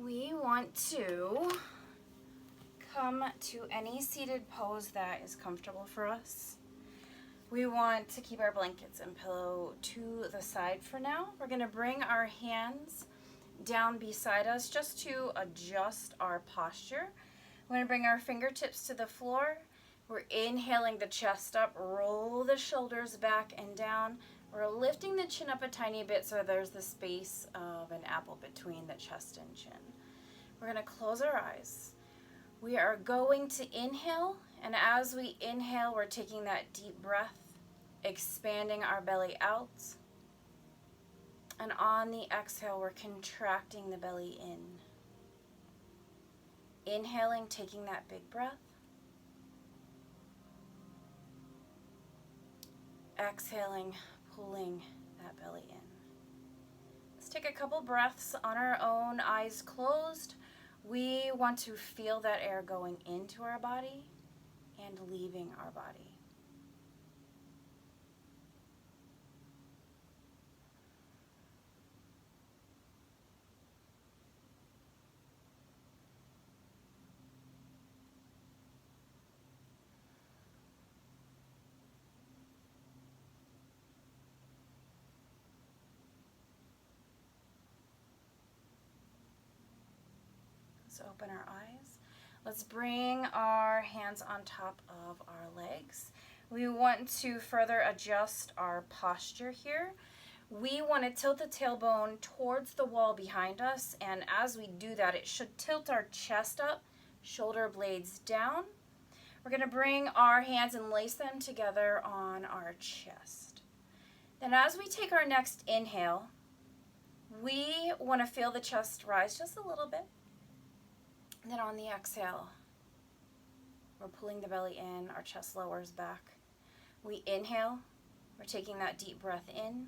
We want to come to any seated pose that is comfortable for us. We want to keep our blankets and pillow to the side for now. We're going to bring our hands down beside us just to adjust our posture. We're going to bring our fingertips to the floor. We're inhaling the chest up, roll the shoulders back and down. We're lifting the chin up a tiny bit so there's the space of an apple between the chest and chin. We're going to close our eyes. We are going to inhale, and as we inhale, we're taking that deep breath, expanding our belly out. And on the exhale, we're contracting the belly in. Inhaling, taking that big breath. Exhaling, pulling that belly in. Let's take a couple breaths on our own, eyes closed. We want to feel that air going into our body and leaving our body. Let's open our eyes. Let's bring our hands on top of our legs. We want to further adjust our posture here. We want to tilt the tailbone towards the wall behind us, and as we do that, it should tilt our chest up, shoulder blades down. We're going to bring our hands and lace them together on our chest. Then as we take our next inhale, we want to feel the chest rise just a little bit. And then on the exhale, we're pulling the belly in, our chest lowers back. We inhale, we're taking that deep breath in.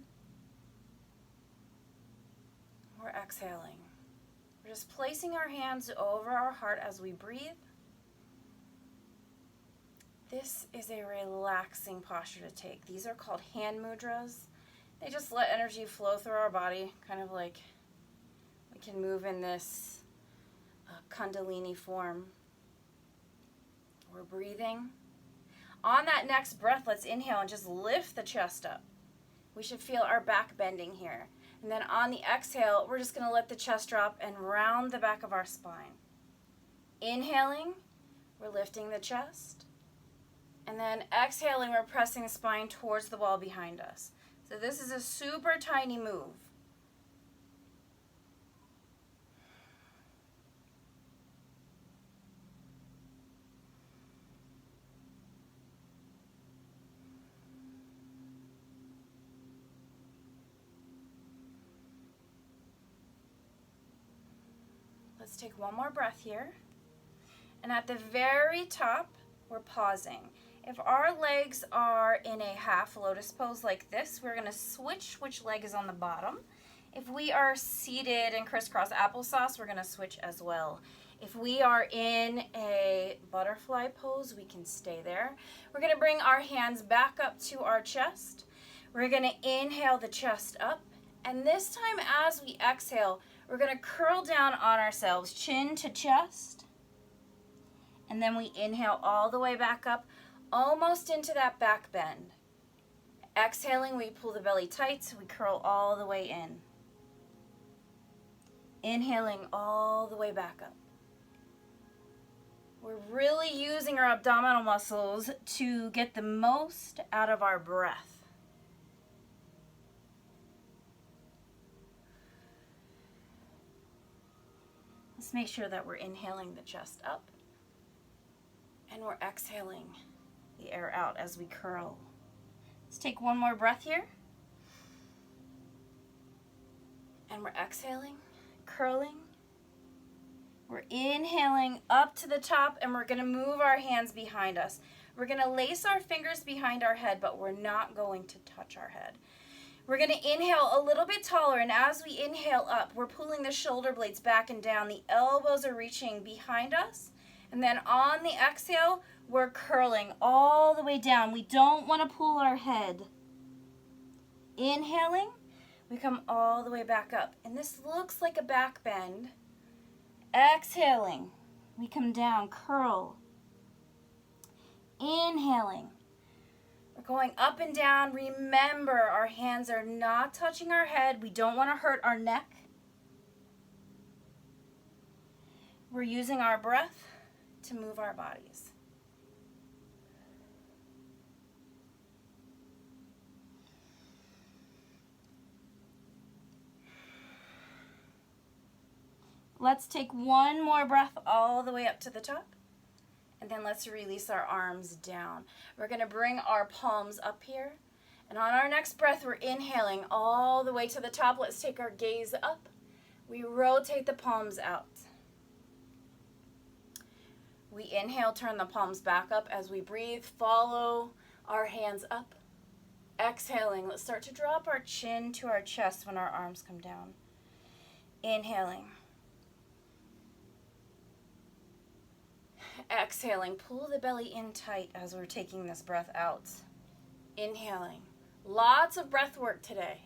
We're exhaling. We're just placing our hands over our heart as we breathe. This is a relaxing posture to take. These are called hand mudras. They just let energy flow through our body, kind of like we can move in this Kundalini form. We're breathing. On that next breath, let's inhale and just lift the chest up. We should feel our back bending here. And then on the exhale, we're just going to let the chest drop and round the back of our spine. Inhaling, we're lifting the chest. And then exhaling, we're pressing the spine towards the wall behind us. So this is a super tiny move. Let's take one more breath here. And at the very top, we're pausing. If our legs are in a half lotus pose like this, we're going to switch which leg is on the bottom. If we are seated in crisscross applesauce, we're going to switch as well. If we are in a butterfly pose, we can stay there. We're going to bring our hands back up to our chest. We're going to inhale the chest up. And this time as we exhale, we're going to curl down on ourselves, chin to chest. And then we inhale all the way back up, almost into that back bend. Exhaling, we pull the belly tight, so we curl all the way in. Inhaling all the way back up. We're really using our abdominal muscles to get the most out of our breath. Let's make sure that we're inhaling the chest up and we're exhaling the air out as we curl. Let's take one more breath here. And we're exhaling, curling. We're inhaling up to the top, and we're going to move our hands behind us. We're going to lace our fingers behind our head, but we're not going to touch our head. We're going to inhale a little bit taller, and as we inhale up, we're pulling the shoulder blades back and down. The elbows are reaching behind us. And then on the exhale, we're curling all the way down. We don't want to pull our head. Inhaling, we come all the way back up. And this looks like a back bend, Exhaling, we come down, curl. Inhaling, we're going up and down. Remember, our hands are not touching our head. We don't want to hurt our neck. We're using our breath to move our bodies. Let's take one more breath all the way up to the top. And then let's release our arms down. We're going to bring our palms up here. And on our next breath, we're inhaling all the way to the top. Let's take our gaze up. We rotate the palms out. We inhale, turn the palms back up as we breathe. Follow our hands up. Exhaling, let's start to drop our chin to our chest when our arms come down. Inhaling. Exhaling, pull the belly in tight as we're taking this breath out. Inhaling. Lots of breath work today.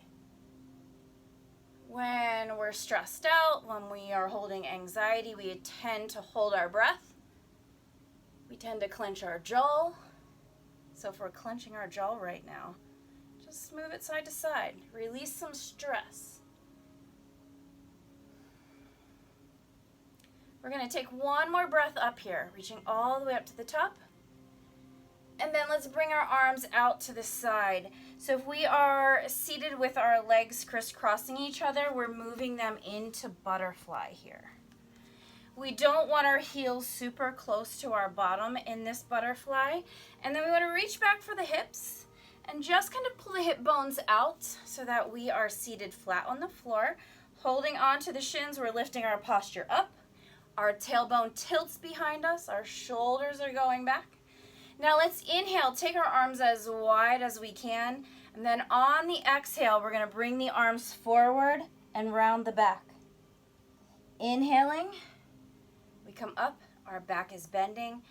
When we're stressed out, when we are holding anxiety, we tend to hold our breath. We tend to clench our jaw. So if we're clenching our jaw right now, just move it side to side. Release some stress. We're going to take one more breath up here, reaching all the way up to the top. And then let's bring our arms out to the side. So if we are seated with our legs crisscrossing each other, we're moving them into butterfly here. We don't want our heels super close to our bottom in this butterfly. And then we want to reach back for the hips and just kind of pull the hip bones out so that we are seated flat on the floor. Holding on to the shins, we're lifting our posture up. Our tailbone tilts behind us. Our shoulders are going back. Now let's inhale, take our arms as wide as we can. And then on the exhale, we're going to bring the arms forward and round the back. Inhaling, we come up, our back is bending.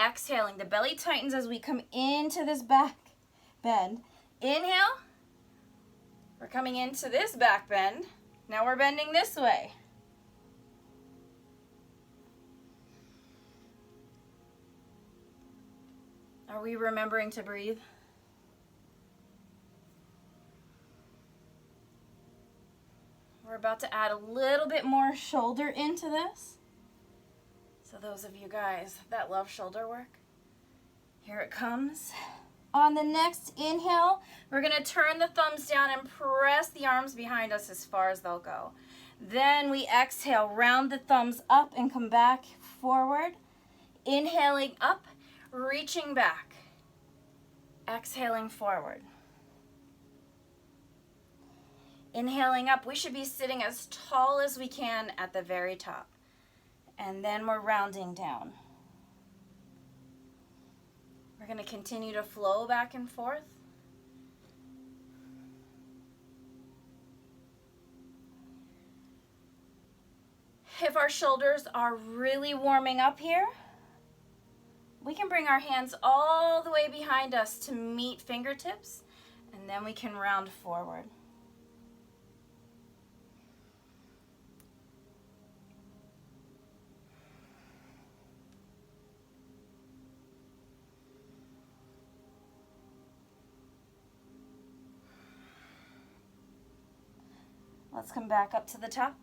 Exhaling, the belly tightens as we come into this back bend. Inhale, we're coming into this back bend. Now we're bending this way. Are we remembering to breathe? We're about to add a little bit more shoulder into this. So those of you guys that love shoulder work, here it comes. On the next inhale, we're going to turn the thumbs down and press the arms behind us as far as they'll go. Then we exhale, round the thumbs up and come back forward. Inhaling up, reaching back. Exhaling forward. Inhaling up, we should be sitting as tall as we can at the very top. And then we're rounding down. We're going to continue to flow back and forth. If our shoulders are really warming up here, we can bring our hands all the way behind us to meet fingertips, and then we can round forward. Let's come back up to the top.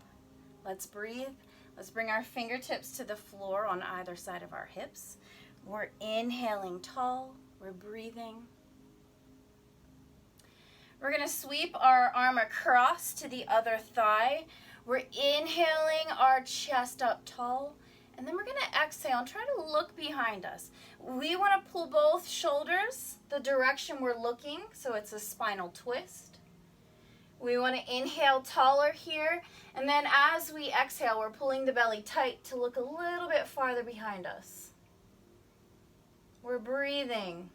Let's breathe. Let's bring our fingertips to the floor on either side of our hips. We're inhaling tall. We're breathing. We're going to sweep our arm across to the other thigh. We're inhaling our chest up tall. And then we're going to exhale and try to look behind us. We want to pull both shoulders the direction we're looking, so it's a spinal twist. We want to inhale taller here. And then as we exhale, we're pulling the belly tight to look a little bit farther behind us. We're breathing.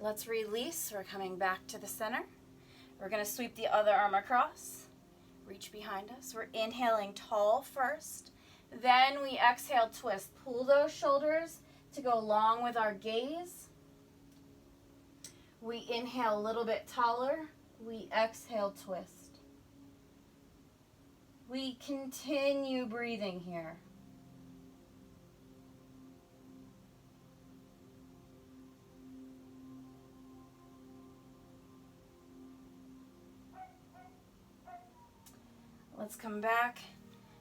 Let's release. We're coming back to the center. We're going to sweep the other arm across. Reach behind us. We're inhaling tall first. Then we exhale, twist. Pull those shoulders to go along with our gaze. We inhale a little bit taller. We exhale, twist. We continue breathing here. Let's come back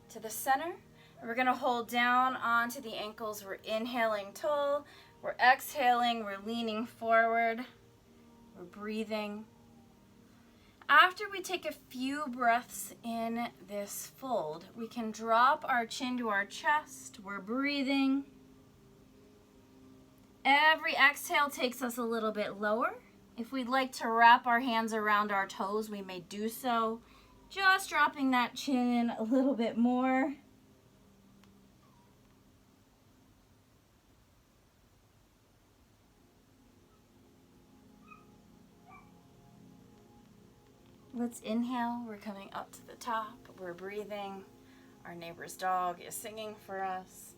to the center. We're going to hold down onto the ankles. We're inhaling tall. We're exhaling. We're leaning forward. We're breathing. After we take a few breaths in this fold, we can drop our chin to our chest. We're breathing. Every exhale takes us a little bit lower. If we'd like to wrap our hands around our toes, we may do so. Just dropping that chin in a little bit more. Let's inhale. We're coming up to the top. We're breathing. Our neighbor's dog is singing for us.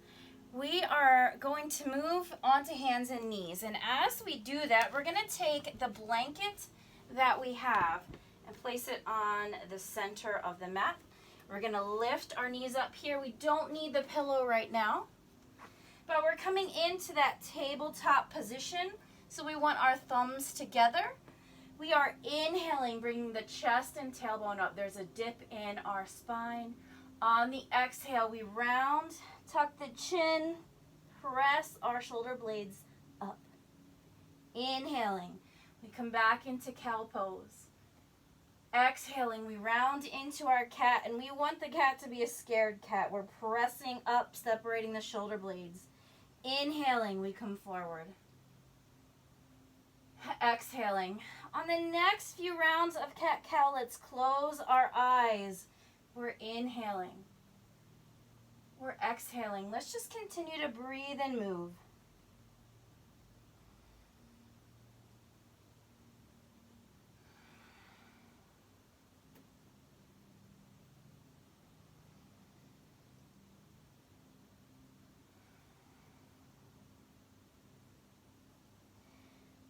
We are going to move onto hands and knees. And as we do that, we're going to take the blanket that we have and place it on the center of the mat. We're going to lift our knees up here. We don't need the pillow right now, but we're coming into that tabletop position. So we want our thumbs together. We are inhaling, bringing the chest and tailbone up. There's a dip in our spine. On the exhale, we round, tuck the chin, press our shoulder blades up. Inhaling, we come back into cow pose. Exhaling, we round into our cat, and we want the cat to be a scared cat. We're pressing up, separating the shoulder blades. Inhaling, we come forward. Exhaling. On the next few rounds of cat-cow, let's close our eyes. We're inhaling. We're exhaling. Let's just continue to breathe and move.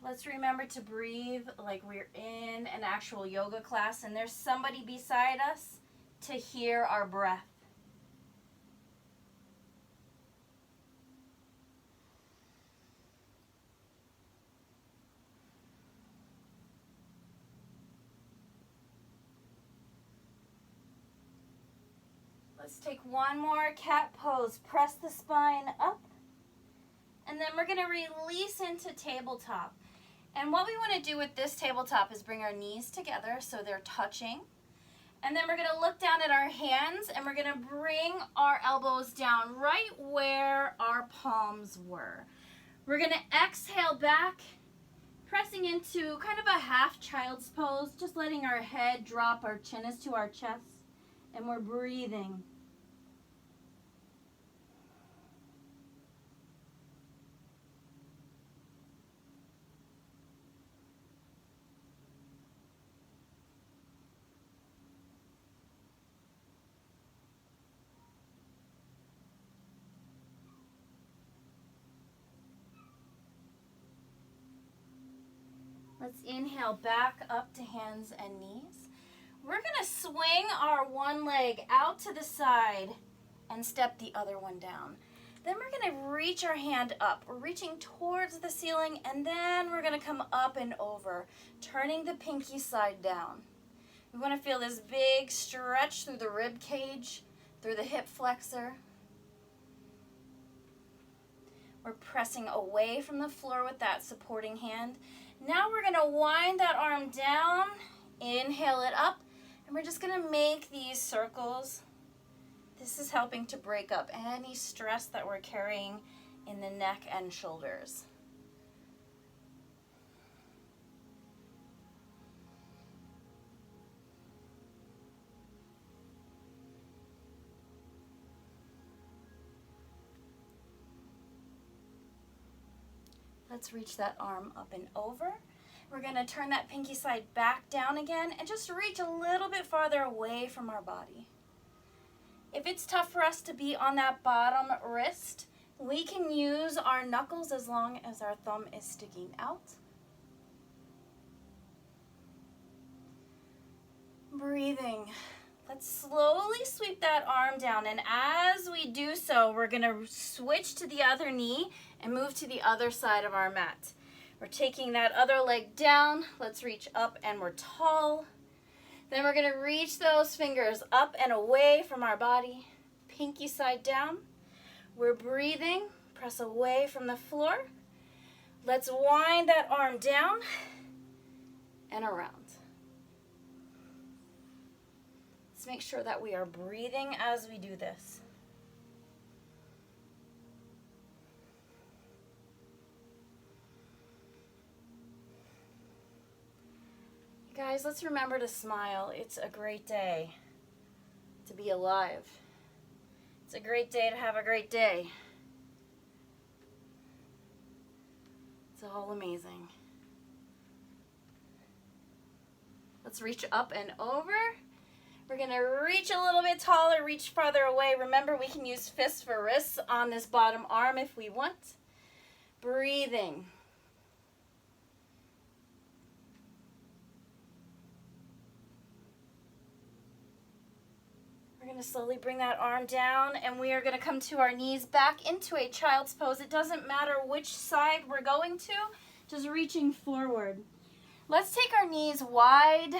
Let's remember to breathe like we're in an actual yoga class and there's somebody beside us to hear our breath. Let's take one more cat pose. Press the spine up. And then we're going to release into tabletop. And what we want to do with this tabletop is bring our knees together so they're touching. And then we're going to look down at our hands and we're going to bring our elbows down right where our palms were. We're going to exhale back, pressing into kind of a half child's pose, just letting our head drop, our chin is to our chest, and we're breathing. Let's inhale back up to hands and knees. We're going to swing our one leg out to the side and step the other one down. Then we're going to reach our hand up. We're reaching towards the ceiling, and then we're going to come up and over, turning the pinky side down. We want to feel this big stretch through the rib cage, through the hip flexor. We're pressing away from the floor with that supporting hand. Now we're going to wind that arm down, inhale it up, and we're just going to make these circles. This is helping to break up any stress that we're carrying in the neck and shoulders. Let's reach that arm up and over. We're going to turn that pinky side back down again and just reach a little bit farther away from our body. If it's tough for us to be on that bottom wrist, we can use our knuckles as long as our thumb is sticking out. Breathing. Let's slowly sweep that arm down, and as we do so, we're gonna switch to the other knee and move to the other side of our mat. We're taking that other leg down. Let's reach up and we're tall. Then we're gonna reach those fingers up and away from our body, pinky side down. We're breathing, press away from the floor. Let's wind that arm down and around. Let's make sure that we are breathing as we do this. Guys, let's remember to smile. It's a great day to be alive. It's a great day to have a great day. It's all amazing. Let's reach up and over. We're going to reach a little bit taller, reach farther away. Remember, we can use fists for wrists on this bottom arm if we want. Breathing. We're going to slowly bring that arm down, and we are going to come to our knees back into a child's pose. It doesn't matter which side we're going to, just reaching forward. Let's take our knees wide,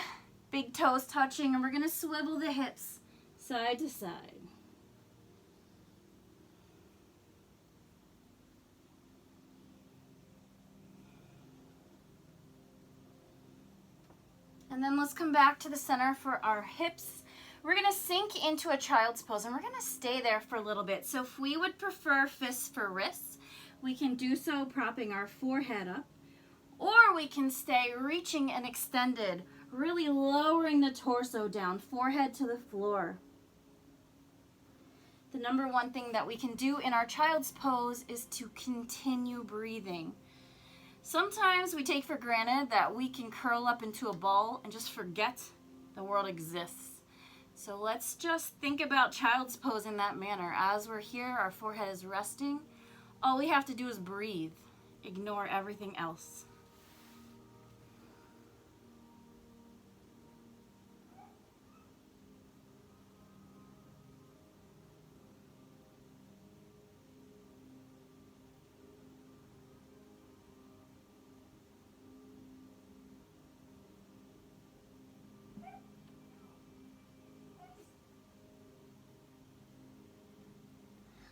big toes touching, and we're going to swivel the hips side to side. And then let's come back to the center for our hips. We're going to sink into a child's pose, and we're going to stay there for a little bit. So if we would prefer fists for wrists, we can do so propping our forehead up, or we can stay reaching and extended, really lowering the torso down, forehead to the floor. The number one thing that we can do in our child's pose is to continue breathing. Sometimes we take for granted that we can curl up into a ball and just forget the world exists. So let's just think about child's pose in that manner. As we're here, our forehead is resting. All we have to do is breathe. Ignore everything else.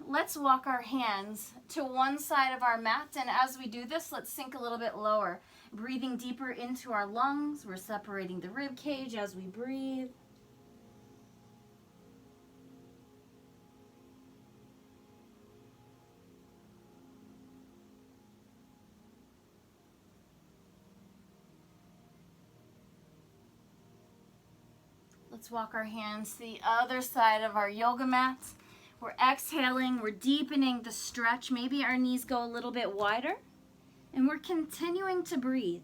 Let's walk our hands to one side of our mat, and as we do this, let's sink a little bit lower. Breathing deeper into our lungs. We're separating the rib cage as we breathe. Let's walk our hands to the other side of our yoga mat. We're exhaling, we're deepening the stretch. Maybe our knees go a little bit wider, and we're continuing to breathe.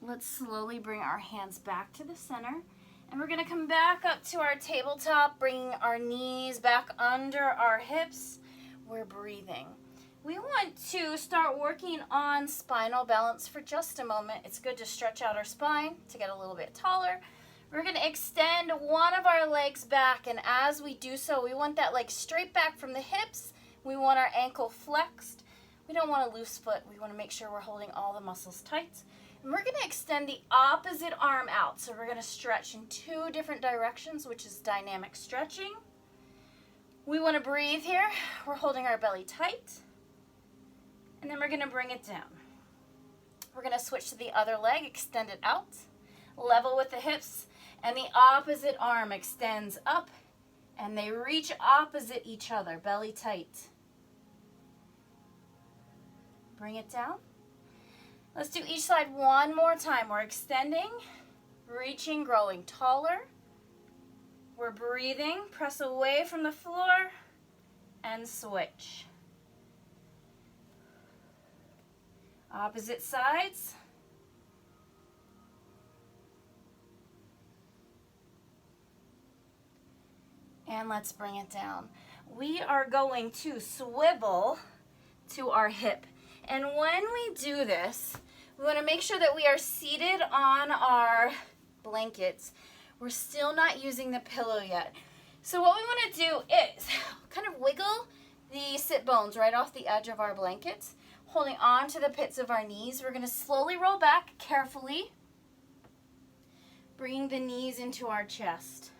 Let's slowly bring our hands back to the center, and we're going to come back up to our tabletop, bringing our knees back under our hips. We're breathing. We want to start working on spinal balance for just a moment. It's good to stretch out our spine to get a little bit taller. We're going to extend one of our legs back, and as we do so, we want that leg straight back from the hips. We want our ankle flexed. We don't want a loose foot. We want to make sure we're holding all the muscles tight. And we're going to extend the opposite arm out. So we're going to stretch in two different directions, which is dynamic stretching. We want to breathe here. We're holding our belly tight. And then we're going to bring it down. We're going to switch to the other leg, extend it out, level with the hips, and the opposite arm extends up, and they reach opposite each other, belly tight. Bring it down. Let's do each side one more time. We're extending, reaching, growing taller. We're breathing, press away from the floor, and switch. Opposite sides. And let's bring it down. We are going to swivel to our hip. And when we do this, we want to make sure that we are seated on our blankets. We're still not using the pillow yet. So what we want to do is kind of wiggle the sit bones right off the edge of our blankets, holding on to the pits of our knees. We're going to slowly roll back carefully, bringing the knees into our chest.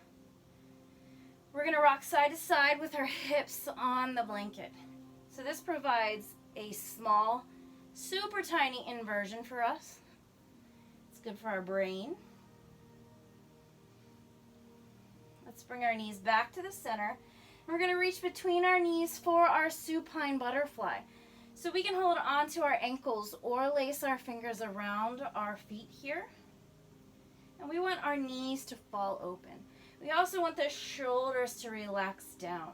We're going to rock side to side with our hips on the blanket. So this provides a small, super tiny inversion for us. It's good for our brain. Let's bring our knees back to the center. We're going to reach between our knees for our supine butterfly. So we can hold on to our ankles or lace our fingers around our feet here. And we want our knees to fall open. We also want the shoulders to relax down.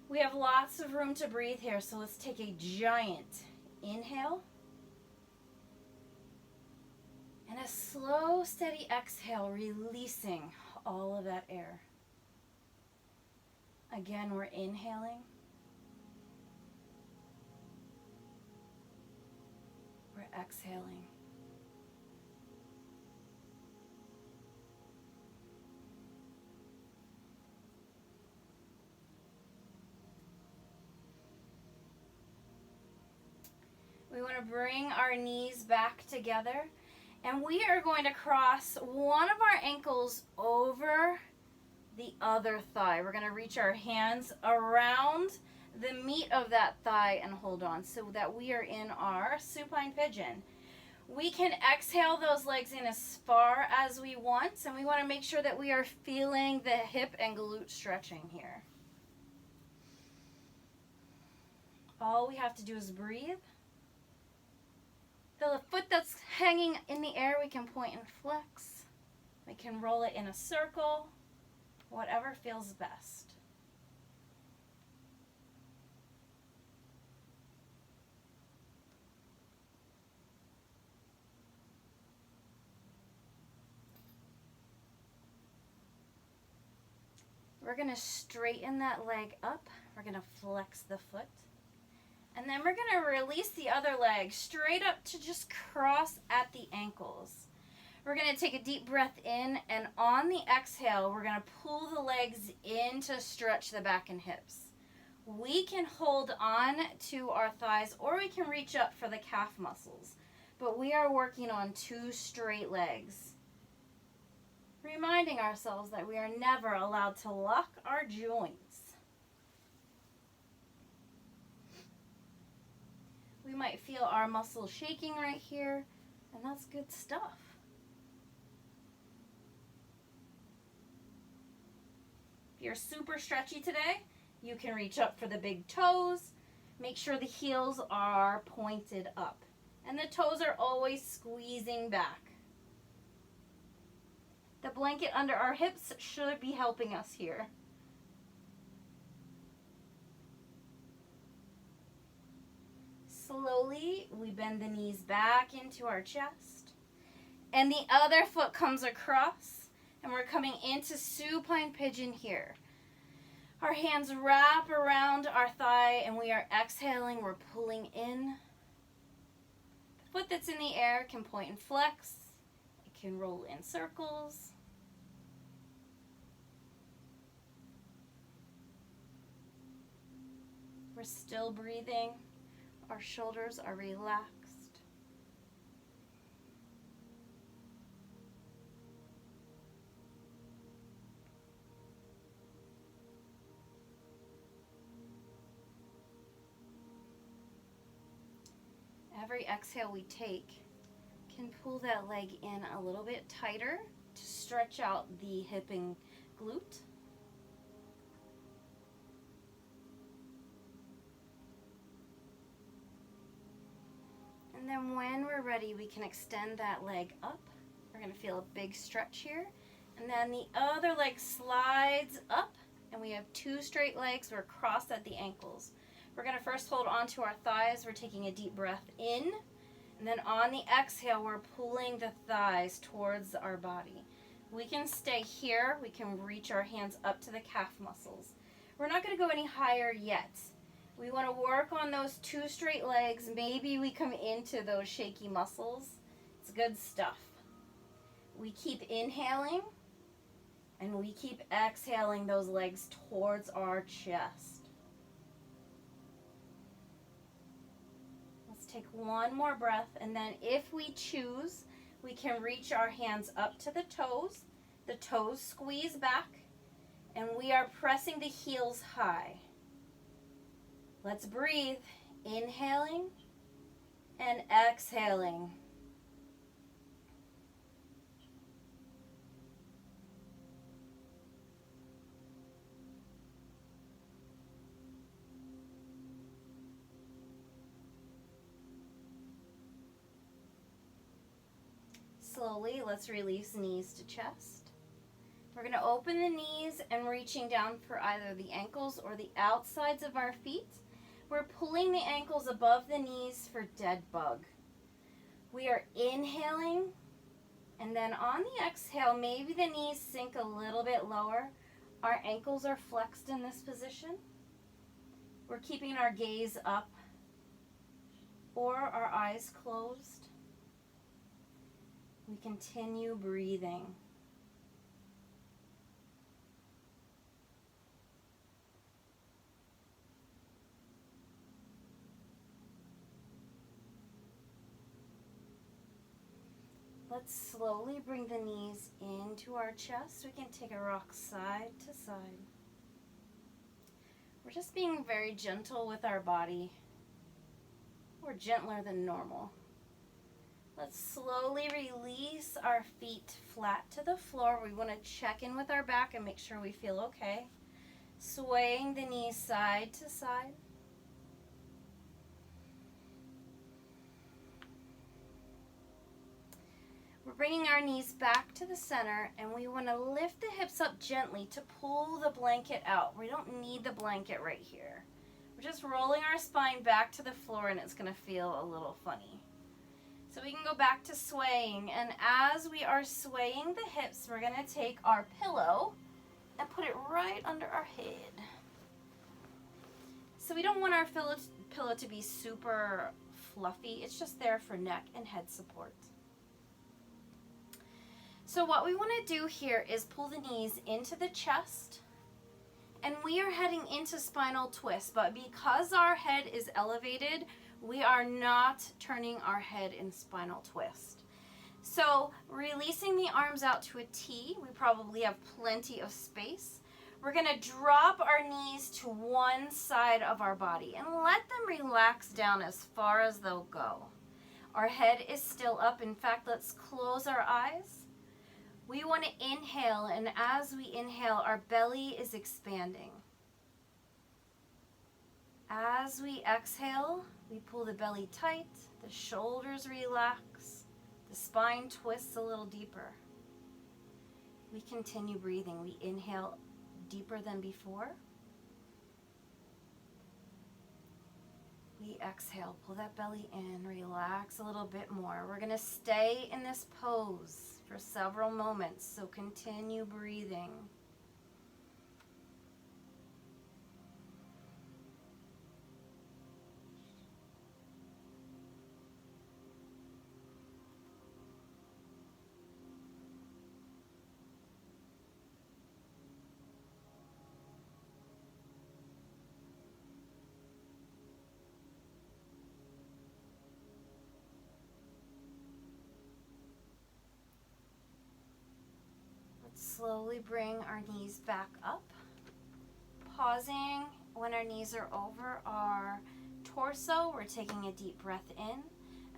We have lots of room to breathe here, so let's take a giant inhale. And a slow, steady exhale, releasing all of that air. Again, we're inhaling. We're exhaling. We want to bring our knees back together, and we are going to cross one of our ankles over the other thigh. We're going to reach our hands around the meat of that thigh and hold on so that we are in our supine pigeon. We can exhale those legs in as far as we want, and we want to make sure that we are feeling the hip and glute stretching here. All we have to do is breathe. The foot that's hanging in the air, we can point and flex. We can roll it in a circle, whatever feels best. We're going to straighten that leg up. We're going to flex the foot. And then we're going to release the other leg straight up to just cross at the ankles. We're going to take a deep breath in, and on the exhale, we're going to pull the legs in to stretch the back and hips. We can hold on to our thighs, or we can reach up for the calf muscles. But we are working on two straight legs. Reminding ourselves that we are never allowed to lock our joints. We might feel our muscles shaking right here, and that's good stuff. If you're super stretchy today, you can reach up for the big toes. Make sure the heels are pointed up, and the toes are always squeezing back. The blanket under our hips should be helping us here. Slowly, we bend the knees back into our chest. And the other foot comes across, and we're coming into supine pigeon here. Our hands wrap around our thigh, and we are exhaling. We're pulling in. The foot that's in the air can point and flex. It can roll in circles. We're still breathing. Our shoulders are relaxed. Every exhale we take can pull that leg in a little bit tighter to stretch out the hip and glute. And then when we're ready, we can extend that leg up. We're going to feel a big stretch here. And then the other leg slides up, and we have two straight legs. We're crossed at the ankles. We're going to first hold on to our thighs. We're taking a deep breath in. And then on the exhale, we're pulling the thighs towards our body. We can stay here. We can reach our hands up to the calf muscles. We're not going to go any higher yet. We want to work on those 2 straight legs. Maybe we come into those shaky muscles. It's good stuff. We keep inhaling and we keep exhaling those legs towards our chest. Let's take one more breath, and then if we choose, we can reach our hands up to the toes. The toes squeeze back, and we are pressing the heels high. Let's breathe, inhaling and exhaling. Slowly, let's release knees to chest. We're going to open the knees and reaching down for either the ankles or the outsides of our feet. We're pulling the ankles above the knees for dead bug. We are inhaling, and then on the exhale, maybe the knees sink a little bit lower. Our ankles are flexed in this position. We're keeping our gaze up or our eyes closed. We continue breathing. Let's slowly bring the knees into our chest. We can take a rock side to side. We're just being very gentle with our body. We're gentler than normal. Let's slowly release our feet flat to the floor. We want to check in with our back and make sure we feel okay. Swaying the knees side to side. We're bringing our knees back to the center, and we want to lift the hips up gently to pull the blanket out. We don't need the blanket right here. We're just rolling our spine back to the floor, and it's going to feel a little funny. So we can go back to swaying, and as we are swaying the hips, we're going to take our pillow and put it right under our head. So we don't want our pillow to be super fluffy. It's just there for neck and head support. So what we want to do here is pull the knees into the chest, and we are heading into spinal twist, but because our head is elevated, we are not turning our head in spinal twist. So releasing the arms out to a T, we probably have plenty of space. We're going to drop our knees to one side of our body and let them relax down as far as they'll go. Our head is still up. In fact, let's close our eyes. We want to inhale, and as we inhale, our belly is expanding. As we exhale, we pull the belly tight, the shoulders relax, the spine twists a little deeper. We continue breathing. We inhale deeper than before. We exhale, pull that belly in, relax a little bit more. We're going to stay in this pose for several moments, so continue breathing. Slowly bring our knees back up, pausing when our knees are over our torso. We're taking a deep breath in,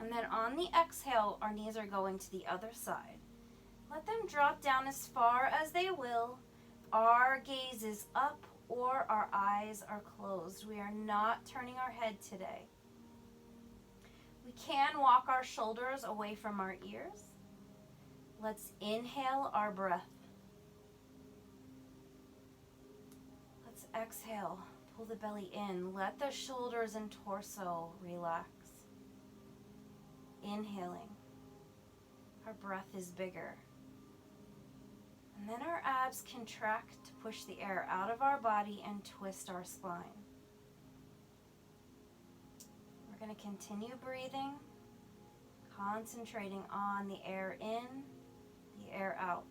and then on the exhale, our knees are going to the other side. Let them drop down as far as they will. Our gaze is up or our eyes are closed. We are not turning our head today. We can walk our shoulders away from our ears. Let's inhale our breath. Exhale, Pull the belly in. Let the shoulders and torso relax. Inhaling. Our breath is bigger. And then our abs contract to push the air out of our body and twist our spine. We're going to continue breathing, concentrating on the air in, the air out.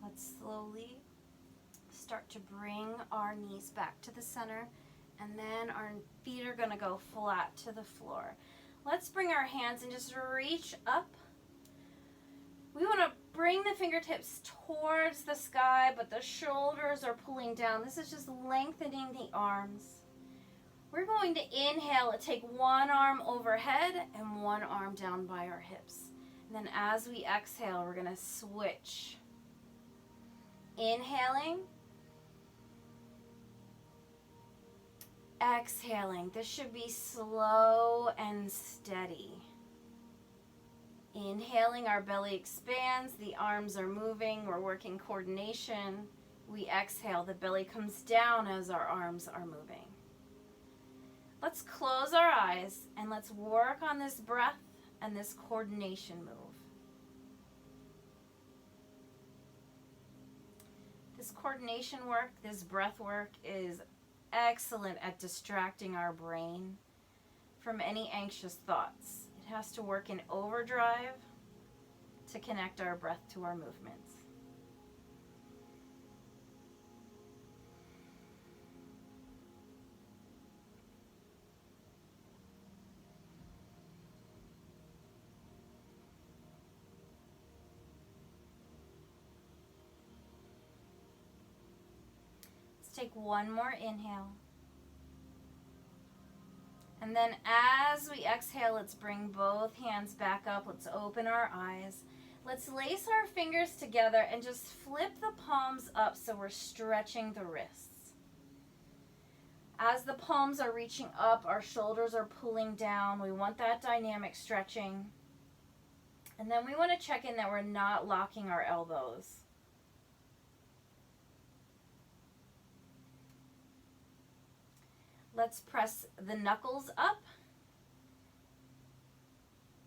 Let's slowly start to bring our knees back to the center, and then our feet are going to go flat to the floor. Let's bring our hands and just reach up. We want to bring the fingertips towards the sky, but the shoulders are pulling down. This is just lengthening the arms. We're going to inhale, take one arm overhead and one arm down by our hips. And then as we exhale, we're going to switch. Inhaling, exhaling. This should be slow and steady. Inhaling, our belly expands, the arms are moving, we're working coordination. We exhale, the belly comes down as our arms are moving. Let's close our eyes and let's work on this breath and this coordination move. This coordination work, this breath work is excellent at distracting our brain from any anxious thoughts. It has to work in overdrive to connect our breath to our movements. Take one more inhale. And then as we exhale, let's bring both hands back up. Let's open our eyes. Let's lace our fingers together and just flip the palms up so we're stretching the wrists. As the palms are reaching up, our shoulders are pulling down. We want that dynamic stretching. And then we want to check in that we're not locking our elbows. Let's press the knuckles up.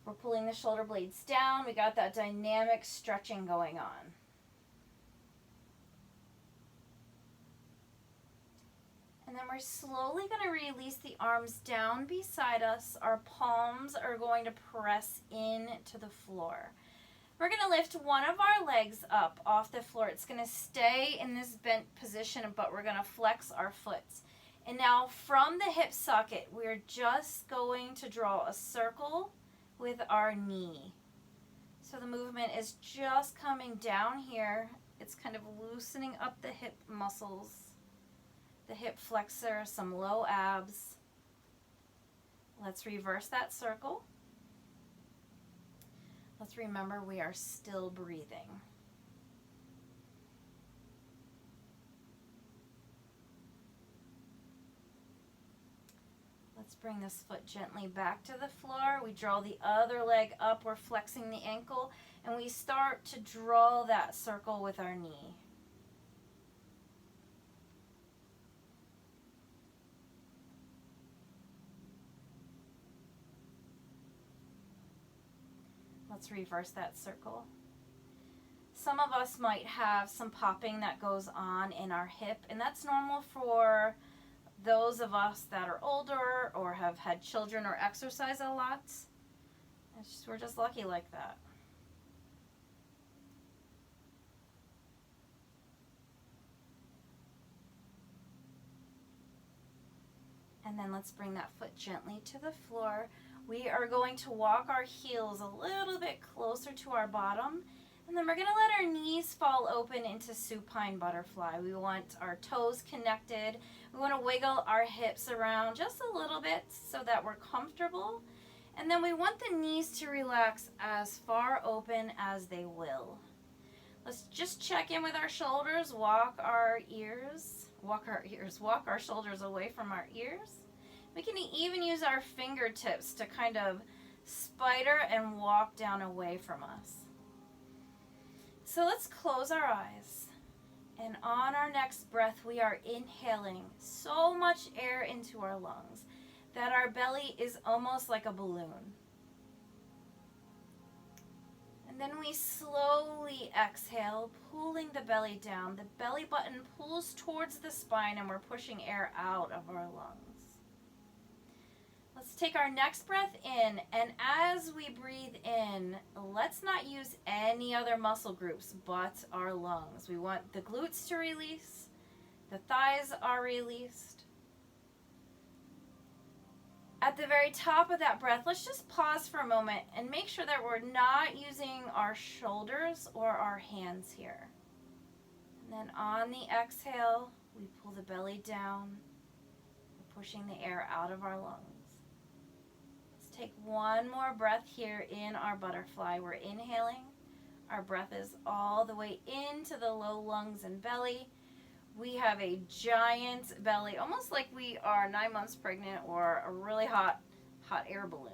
We're pulling the shoulder blades down. We got that dynamic stretching going on. And then we're slowly going to release the arms down beside us. Our palms are going to press into the floor. We're going to lift one of our legs up off the floor. It's going to stay in this bent position, but we're going to flex our foot. And now from the hip socket, we're just going to draw a circle with our knee. So the movement is just coming down here. It's kind of loosening up the hip muscles, the hip flexor, some low abs. Let's reverse that circle. Let's remember we are still breathing. Let's bring this foot gently back to the floor. We draw the other leg up. We're flexing the ankle, and we start to draw that circle with our knee. Let's reverse that circle. Some of us might have some popping that goes on in our hip, and that's normal for those of us that are older or have had children or exercise a lot. We're just lucky like that. And then let's bring that foot gently to the floor. We are going to walk our heels a little bit closer to our bottom. And then we're going to let our knees fall open into supine butterfly. We want our toes connected. We want to wiggle our hips around just a little bit so that we're comfortable. And then we want the knees to relax as far open as they will. Let's just check in with our shoulders, walk our shoulders away from our ears. We can even use our fingertips to kind of spider and walk down away from us. So let's close our eyes. And on our next breath, we are inhaling so much air into our lungs that our belly is almost like a balloon. And then we slowly exhale, pulling the belly down. The belly button pulls towards the spine and we're pushing air out of our lungs. Let's take our next breath in, and as we breathe in, let's not use any other muscle groups but our lungs. We want the glutes to release, the thighs are released. At the very top of that breath, let's just pause for a moment and make sure that we're not using our shoulders or our hands here. And then on the exhale, we pull the belly down, pushing the air out of our lungs. Take one more breath here in our butterfly. We're inhaling. Our breath is all the way into the low lungs and belly. We have a giant belly, almost like we are 9 months pregnant or a really hot air balloon.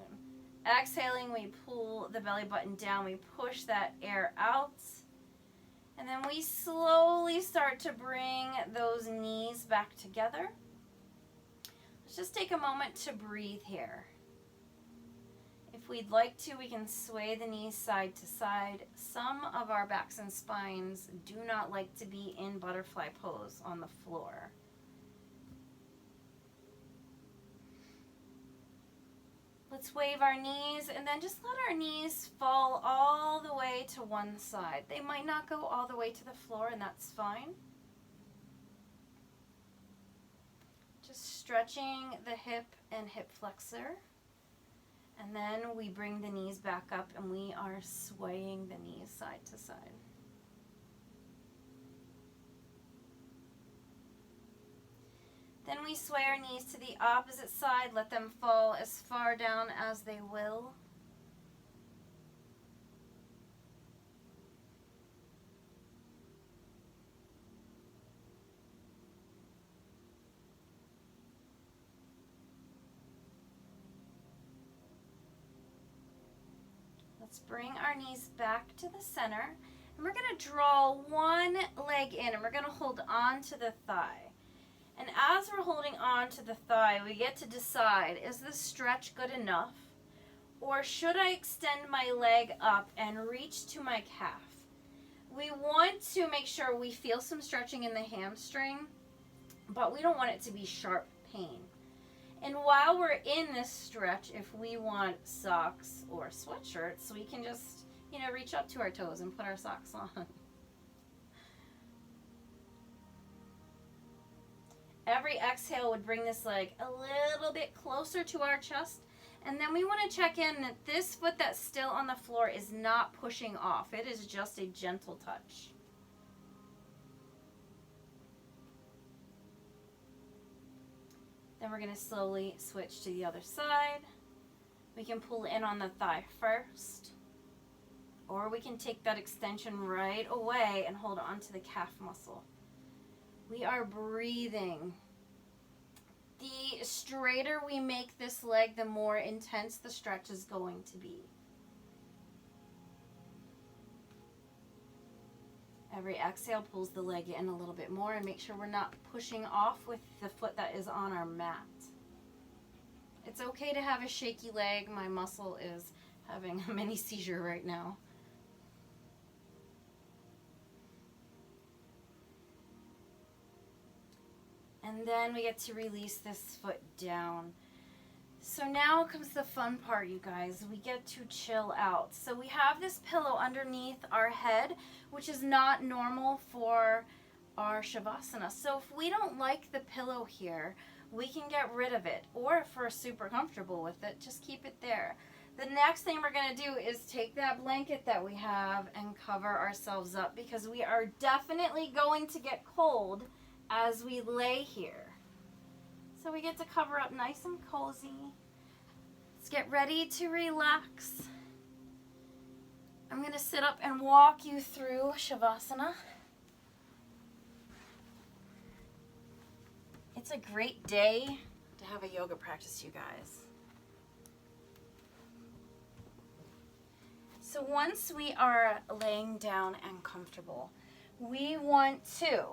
Exhaling, we pull the belly button down. We push that air out. And then we slowly start to bring those knees back together. Let's just take a moment to breathe here. If we'd like to, we can sway the knees side to side. Some of our backs and spines do not like to be in butterfly pose on the floor. Let's wave our knees and then just let our knees fall all the way to one side. They might not go all the way to the floor, and that's fine. Just stretching the hip and hip flexor. And then we bring the knees back up and we are swaying the knees side to side. Then we sway our knees to the opposite side, let them fall as far down as they will. Let's bring our knees back to the center, and we're going to draw one leg in, and we're going to hold on to the thigh. And as we're holding on to the thigh, we get to decide, is this stretch good enough? Or should I extend my leg up and reach to my calf? We want to make sure we feel some stretching in the hamstring, but we don't want it to be sharp pain. And while we're in this stretch, if we want socks or sweatshirts, we can just, reach up to our toes and put our socks on. Every exhale would bring this leg a little bit closer to our chest. And then we want to check in that this foot that's still on the floor is not pushing off. It is just a gentle touch. Then we're going to slowly switch to the other side. We can pull in on the thigh first, or we can take that extension right away and hold on to the calf muscle. We are breathing. The straighter we make this leg, the more intense the stretch is going to be. Every exhale pulls the leg in a little bit more, and make sure we're not pushing off with the foot that is on our mat. It's okay to have a shaky leg. My muscle is having a mini seizure right now. And then we get to release this foot down. So now comes the fun part, you guys. We get to chill out. So we have this pillow underneath our head, which is not normal for our Shavasana. So if we don't like the pillow here, we can get rid of it. Or if we're super comfortable with it, just keep it there. The next thing we're going to do is take that blanket that we have and cover ourselves up, because we are definitely going to get cold as we lay here. So we get to cover up nice and cozy. Let's get ready to relax. I'm going to sit up and walk you through Shavasana. It's a great day to have a yoga practice, you guys. So once we are laying down and comfortable, we want to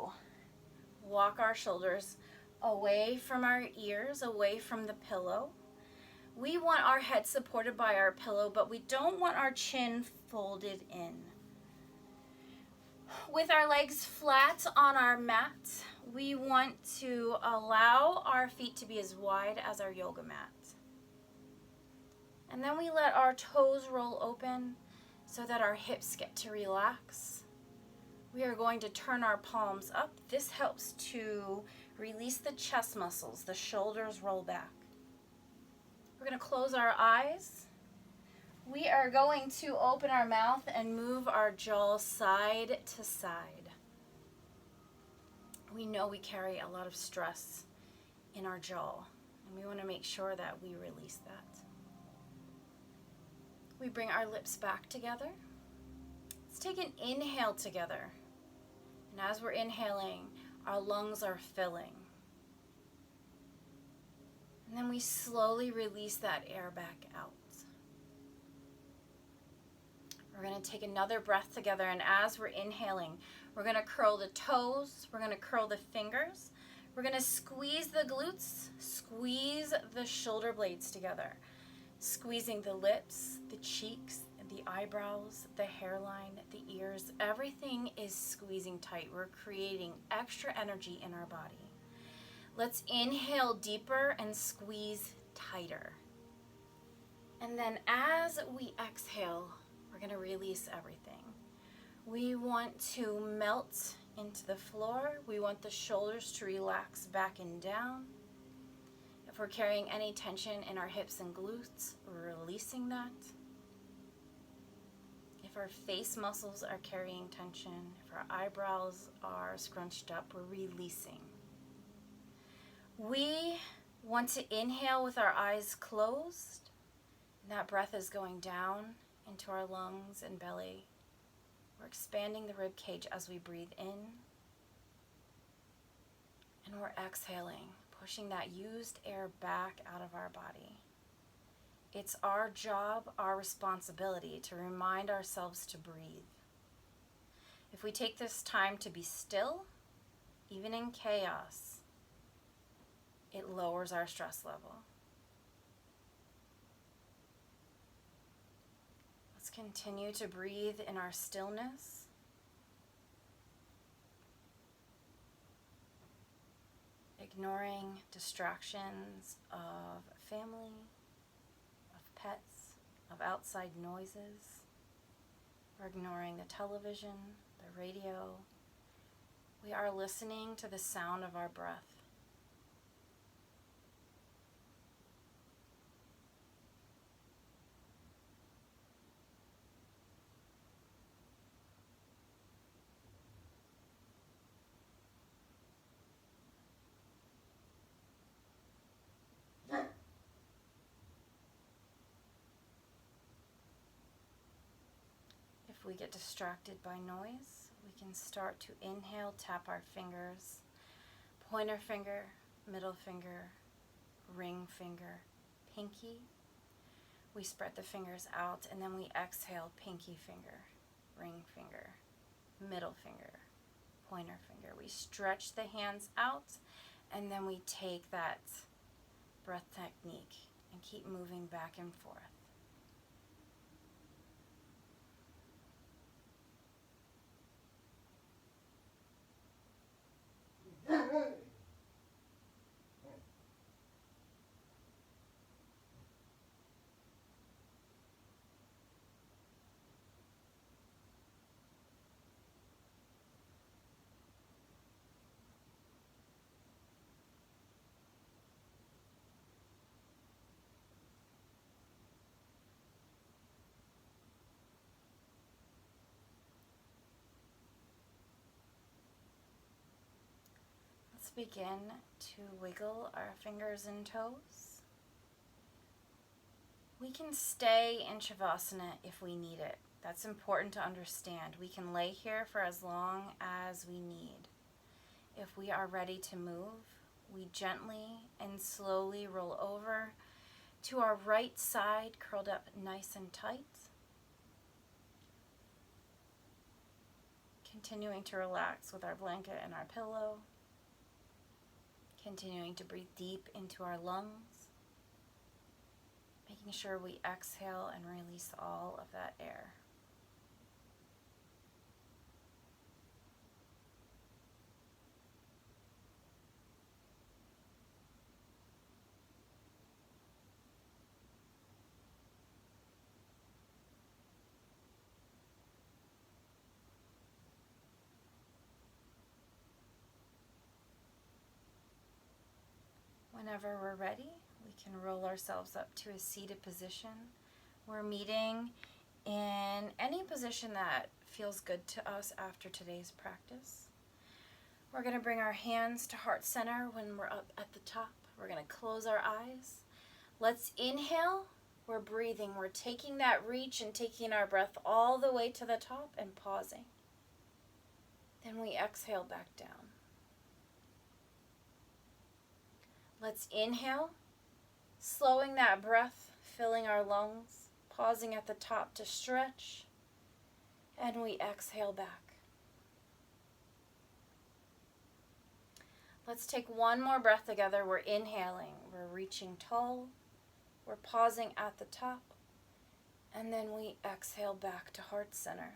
walk our shoulders away from our ears, away from the pillow. We want our head supported by our pillow, but we don't want our chin folded in. With our legs flat on our mat, we want to allow our feet to be as wide as our yoga mat. And then we let our toes roll open so that our hips get to relax. We are going to turn our palms up. This helps to release the chest muscles. The shoulders roll back. We're going to close our eyes. We are going to open our mouth and move our jaw side to side. We know we carry a lot of stress in our jaw, and we want to make sure that we release that. We bring our lips back together. Let's take an inhale together. And as we're inhaling, our lungs are filling. And then we slowly release that air back out. We're going to take another breath together, and as we're inhaling, we're going to curl the toes, we're going to curl the fingers, we're going to squeeze the glutes, squeeze the shoulder blades together, squeezing the lips, the cheeks, the eyebrows, the hairline, the ears. Everything is squeezing tight. We're creating extra energy in our body. Let's inhale deeper and squeeze tighter. And then as we exhale, we're going to release everything. We want to melt into the floor. We want the shoulders to relax back and down. If we're carrying any tension in our hips and glutes, we're releasing that. If our face muscles are carrying tension, if our eyebrows are scrunched up, we're releasing. We want to inhale with our eyes closed. And that breath is going down into our lungs and belly. We're expanding the rib cage as we breathe in. And we're exhaling, pushing that used air back out of our body. It's our job, our responsibility to remind ourselves to breathe. If we take this time to be still, even in chaos, it lowers our stress level. Let's continue to breathe in our stillness. Ignoring distractions of family, of pets, of outside noises. We're ignoring the television, the radio. We are listening to the sound of our breath. If we get distracted by noise, we can start to inhale, tap our fingers, pointer finger, middle finger, ring finger, pinky. We spread the fingers out, and then we exhale, pinky finger, ring finger, middle finger, pointer finger. We stretch the hands out, and then we take that breath technique and keep moving back and forth. let's begin to wiggle our fingers and toes. We can stay in Shavasana if we need it. That's important to understand. We can lay here for as long as we need. If we are ready to move, we gently and slowly roll over to our right side, curled up nice and tight. Continuing to relax with our blanket and our pillow. Continuing to breathe deep into our lungs. Making sure we exhale and release all of that air. Whenever we're ready, we can roll ourselves up to a seated position. We're meeting in any position that feels good to us after today's practice. We're going to bring our hands to heart center when we're up at the top. We're going to close our eyes. Let's inhale. We're breathing. We're taking that reach and taking our breath all the way to the top and pausing. Then we exhale back down. Let's inhale, slowing that breath, filling our lungs, pausing at the top to stretch, and we exhale back. Let's take one more breath together. We're inhaling, we're reaching tall, we're pausing at the top, and then we exhale back to heart center.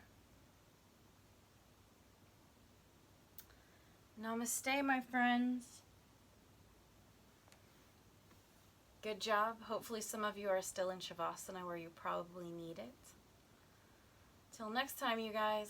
Namaste, my friends. Good job. Hopefully some of you are still in Shavasana where you probably need it. Till next time, you guys.